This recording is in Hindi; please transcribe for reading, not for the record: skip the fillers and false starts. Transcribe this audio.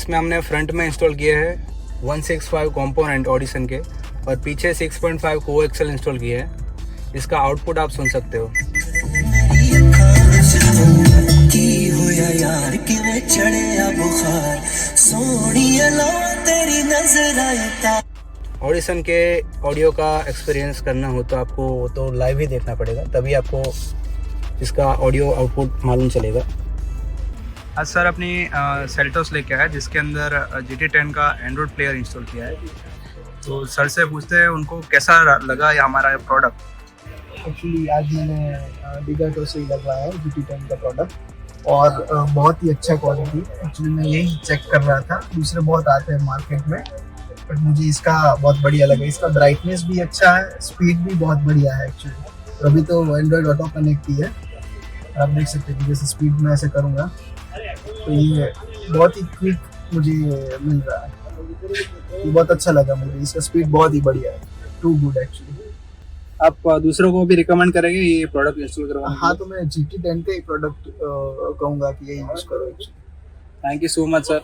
इसमें हमने फ्रंट में इंस्टॉल किया है 165 कंपोनेंट ऑडिशन के और पीछे 6.5 कोएक्सल इंस्टॉल किया है। इसका आउटपुट आप सुन सकते हो। ऑडिशन के ऑडियो का एक्सपीरियंस करना हो तो आपको तो लाइव ही देखना पड़ेगा, तभी आपको इसका ऑडियो आउटपुट मालूम चलेगा। आज सर अपनी सेल्टोस लेके आया जिसके अंदर GT10 का एंड्रॉइड प्लेयर इंस्टॉल किया है। तो सर से पूछते हैं उनको कैसा लगा ये हमारा प्रोडक्ट। एक्चुअली आज मैंने लेगाटो से ही लगवाया है GT10 का प्रोडक्ट और बहुत ही अच्छा क्वालिटी। एक्चुअली मैं यही चेक कर रहा था, दूसरे बहुत आते हैं मार्केट में, बट मुझे इसका बहुत बढ़िया लगा। इसका ब्राइटनेस भी अच्छा है, स्पीड भी बहुत बढ़िया है एक्चुअली। अभी तो एंड्रॉइड ऑटो कनेक्ट ही है, आप देख सकते हैं कि जैसे स्पीड में ऐसे करूँगा तो ये बहुत ही क्विक मुझे मिल रहा है। ये बहुत अच्छा लगा मुझे, इसका स्पीड बहुत ही बढ़िया है, टू गुड एक्चुअली। आप दूसरों को भी रिकमेंड करेंगे ये प्रोडक्ट इंस्टॉल करवाने? हाँ, तो मैं GT10 का ही प्रोडक्ट कहूँगा कि ये यूज़ करो actually. Thank you so much sir.